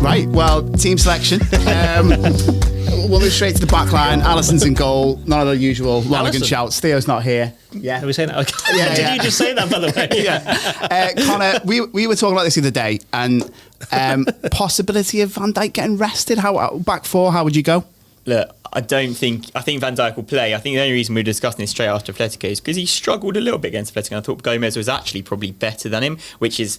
Right, well, team selection. We'll move straight to the back line. Alisson's in goal. None of the usual Lonergan shouts. Theo's not here. Yeah. Are we saying that? Okay. Did you just say that, by the way? Yeah. Connor, we were talking about this the other day, and possibility of Van Dijk getting rested. Back four, how would you go? Look, I think Van Dijk will play. I think the only reason we're discussing this straight after Atletico is because he struggled a little bit against Atletico. I thought Gomez was actually probably better than him, which is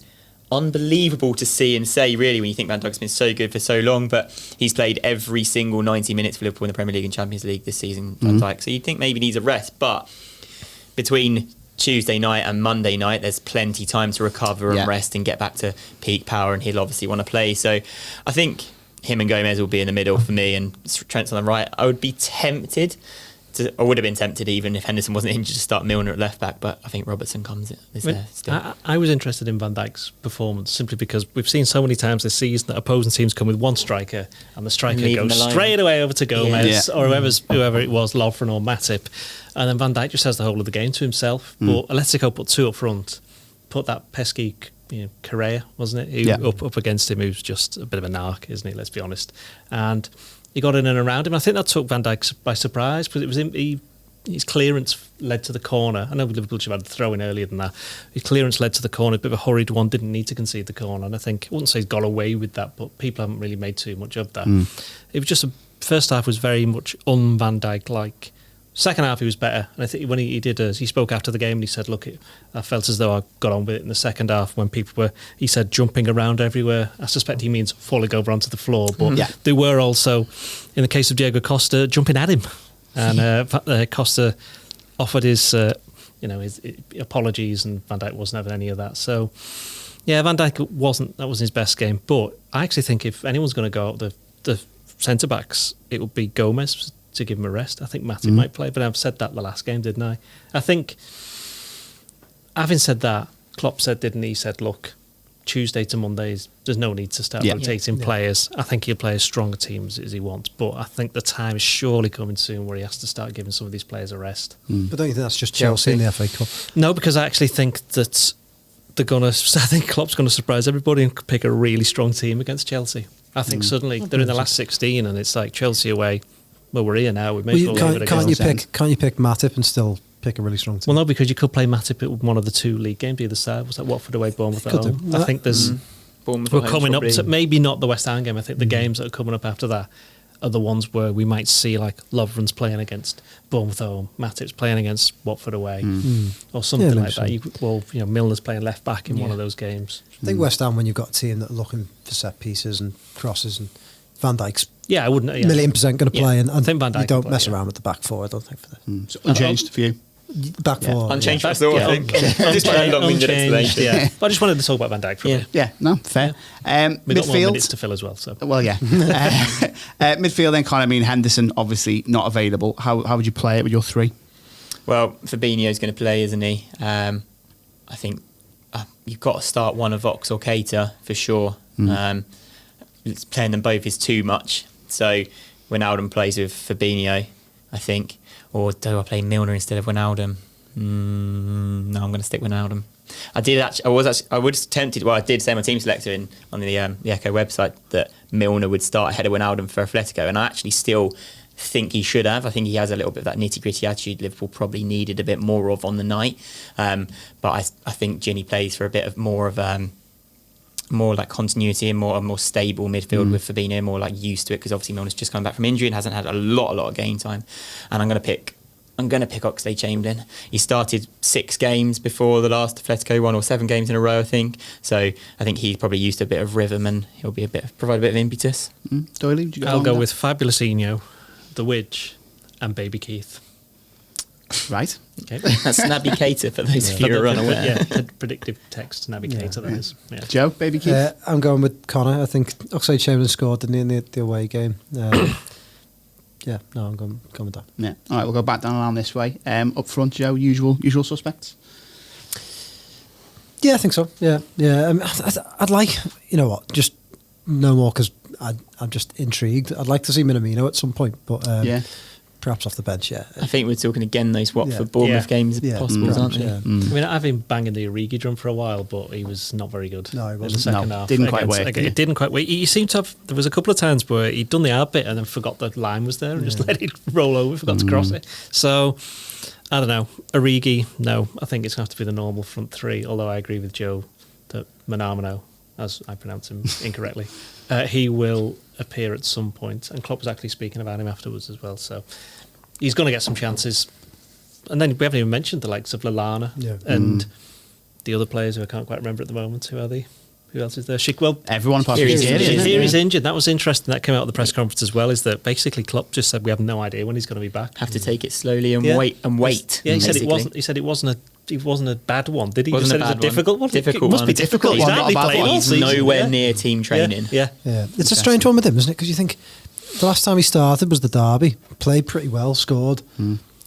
unbelievable to see and say, really, when you think Van Dijk's been so good for so long. But he's played every single 90 minutes for Liverpool in the Premier League and Champions League this season, Van Dijk. So you'd think maybe he needs a rest. But between Tuesday night and Monday night, there's plenty time to recover and rest and get back to peak power, and he'll obviously want to play. So I think him and Gomez will be in the middle for me, and Trent's on the right. I would have been tempted even if Henderson wasn't injured to start Milner at left back, but I think Robertson is there still. I was interested in Van Dijk's performance simply because we've seen so many times this season that opposing teams come with one striker and the striker goes straight away over to Gomez or whoever it was, Lovren or Matip, and then Van Dijk just has the whole of the game to himself. But Atletico put two up front, put that pesky Correa, wasn't it? Up against him, who's just a bit of a narc, isn't he? Let's be honest. And he got in and around him. I think that took Van Dijk by surprise because it was his clearance led to the corner. I know Liverpool should have had the throw in earlier than that. His clearance led to the corner, a bit of a hurried one, didn't need to concede the corner. And I wouldn't say he's got away with that, but people haven't really made too much of that. It was just first half was very much un-Van Dijk-like. Second half he was better, and I think when he spoke after the game and he said, look, I felt as though I got on with it in the second half when people were, he said, jumping around everywhere. I suspect he means falling over onto the floor, but they were also, in the case of Diego Costa, jumping at him, and Costa offered his apologies, and Van Dijk wasn't having any of that. So yeah, Van Dijk wasn't his best game, but I actually think if anyone's going to go out the centre backs, it would be Gomez to give him a rest. I think Matip might play, but I've said that the last game, didn't I? I think, having said that, Klopp said, didn't he? He said, look, Tuesday to Mondays, there's no need to start rotating players. I think he'll play as strong a team as he wants, but I think the time is surely coming soon where he has to start giving some of these players a rest. But don't you think that's just Chelsea in the FA Cup? No, because I actually think that I think Klopp's going to surprise everybody and pick a really strong team against Chelsea. I think suddenly they're in the last 16 and it's like Chelsea away. Well, we're here now. We may as well leave it can't you pick Matip and still pick a really strong team? Well, no, because you could play Matip at one of the two league games either side. Was that Watford away, Bournemouth at home? I think there's we're coming up to maybe not the West Ham game. I think the games that are coming up after that are the ones where we might see like Lovren's playing against Bournemouth at home, Matip's playing against Watford away, or something like that. Milner's playing left back in one of those games. I think West Ham, when you've got a team that are looking for set pieces and crosses, and Van Dijk's I wouldn't $1,000,000% going to play, and I think Van Dijk you don't mess around with the back four. I don't think for that. So unchanged for you. Back four, unchanged. I think. Just a long-winded explanation. Yeah, but I just wanted to talk about Van Dijk for a bit. Yeah, no, fair. We've got more minutes to fill as well. So midfield then, Conor. I mean, Henderson obviously not available. How would you play it with your three? Well, Fabinho's going to play, isn't he? I think you've got to start one of Ox or Keita for sure. Playing them both is too much. So Wijnaldum plays with Fabinho, I think. Or do I play Milner instead of Wijnaldum? No, I'm going to stick with Wijnaldum. I was tempted. Well, I did say my team selector on the Echo website that Milner would start ahead of Wijnaldum for Atletico, and I actually still think he should have. I think he has a little bit of that nitty-gritty attitude Liverpool probably needed a bit more of on the night. But I think Ginny plays for a bit of more like continuity and more stable midfield with Fabinho, more like used to it, because obviously Milner's just come back from injury and hasn't had a lot of game time. And I'm going to pick Oxlade-Chamberlain. He started 6 games before the last Atletico one, or 7 games in a row, I think. So I think he's probably used to a bit of rhythm and he'll provide a bit of impetus. Doyley, I'll go with Fabulosinho, the Widge, and Baby Keith. Right. Okay. That's Naby Keita for those of you who are unaware. Predictive text, Naby Keita, that is. Yeah. Joe, Baby Keith? I'm going with Connor. I think Oxlade-Chamberlain scored, didn't he, in the away game? I'm going with that. Yeah. All right, we'll go back down around this way. Up front, Joe, usual suspects? Yeah, I think so. Yeah. I'd like, just no more, because I'm just intrigued. I'd like to see Minamino at some point, but perhaps off the bench. Yeah, I think we're talking again those Watford Bournemouth games possibles, aren't they? Yeah. I mean, I've been banging the Origi drum for a while, but he was not very good. No, he in the wasn't. second half. Didn't quite work. It didn't quite work. He seemed to have. There was a couple of times where he'd done the hard bit and then forgot the line was there and just let it roll over. Forgot to cross it. So I don't know. Origi, no. I think it's going to have to be the normal front three. Although I agree with Joe that Manamino, as I pronounce him incorrectly, he will appear at some point. And Klopp was actually speaking about him afterwards as well. So he's going to get some chances. And then we haven't even mentioned the likes of Lallana and the other players who I can't quite remember at the moment. Who are they? Who else is there? Everyone apart from Shaqiri's injured. That was interesting. That came out at the press conference as well. Is that basically Klopp just said we have no idea when he's going to be back. Have to take it slowly and wait. Yeah, he said it wasn't. He said it wasn't a bad one. Did he? He said it was a difficult one. It must be difficult. He's nowhere near team training. Yeah. It's a strange one with him, isn't it? Because you think the last time he started was the derby. Played pretty well, scored.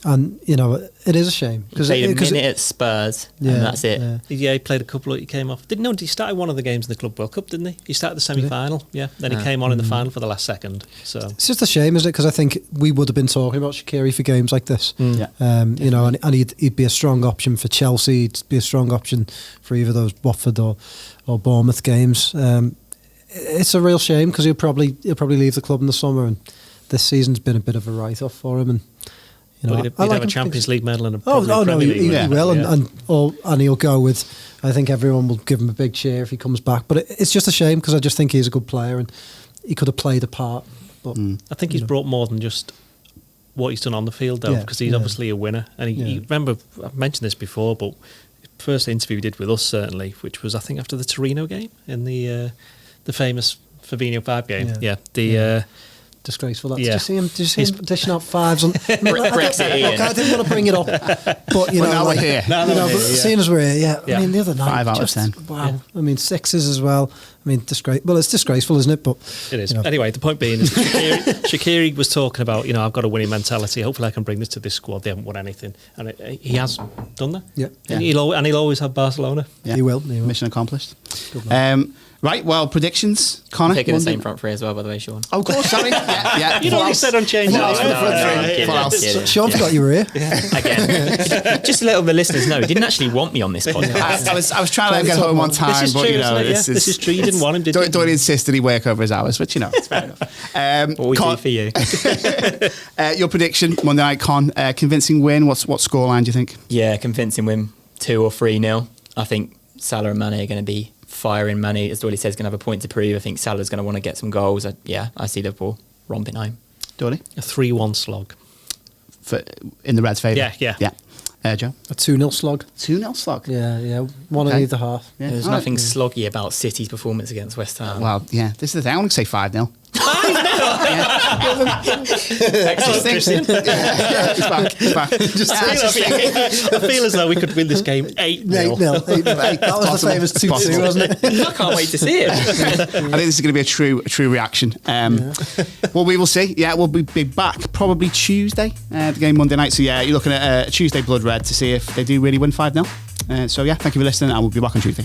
And, you know, it is a shame. He played a minute at Spurs, and that's it. Yeah, he played a couple. He came off. He started one of the games in the Club World Cup, didn't he? He started the semi-final, Then he came on in the final for the last second. So it's just a shame, isn't it? Because I think we would have been talking about Shaqiri for games like this. You know, and he'd be a strong option for Chelsea. He'd be a strong option for either those Watford or Bournemouth games. It's a real shame because he'll probably leave the club in the summer, and this season's been a bit of a write-off for him. And you know, he'd have a Champions League medal and a he will, and and he'll go with. I think everyone will give him a big cheer if he comes back. But it's just a shame because I just think he's a good player and he could have played a part. But I think he's brought more than just what he's done on the field, though, because he's obviously a winner. And he remember, I've mentioned this before, but first interview he did with us certainly, which was I think after the Torino game in the famous Fabinho 5 game. Disgraceful. Did you see him dishing out fives on Brexit? I didn't want to bring it up, but you know, now we're here. Seeing as we're here, I mean, the other night, 5 out of 10. Wow. Yeah. I mean, 6s as well. I mean, it's disgraceful, isn't it? But it is. You know. Anyway, the point being is Shaqiri was talking about, you know, I've got a winning mentality. Hopefully, I can bring this to this squad. They haven't won anything, and he has done that. Yeah. And he'll always have Barcelona. Yeah. He will. Mission accomplished. Right, well, predictions, Connor. Picking the same front three as well, by the way, Sean. Oh, of course, sorry. Yeah. You already said unchanged. Sean forgot you were here. Again, just to let all the listeners know, he didn't actually want me on this podcast. I was trying to let him get home on time, this is but true, you know, this is true. You didn't want him, did you? Don't insist that he work over his hours, but you know, it's fair enough. What we do for you. Your prediction, Monday night, Con, convincing win. What scoreline do you think? Yeah, convincing win, 2 or 3-0. I think Salah and Mane are going to be firing. Mane, as Doyley says, going to have a point to prove. I think Salah's going to want to get some goals. I see Liverpool romping home. Doyley? A 3-1 slog. In the Reds' favour? Yeah. Joe? A 2-0 slog. 2-0 slog? Yeah. One in either half. Yeah. There's nothing sloggy about City's performance against West Ham. Well, yeah, this is the thing. I want to say 5-0. Christian. It's back. I feel as though we could win this game 8-0. 8-0. That was the famous 2-2, wasn't it? I can't wait to see it. I think this is going to be a true reaction. Well, we will see. Yeah, we'll be back probably Tuesday. The game Monday night. So yeah, you're looking at Tuesday Blood Red to see if they do really win 5-0. So yeah, thank you for listening, and we'll be back on Tuesday.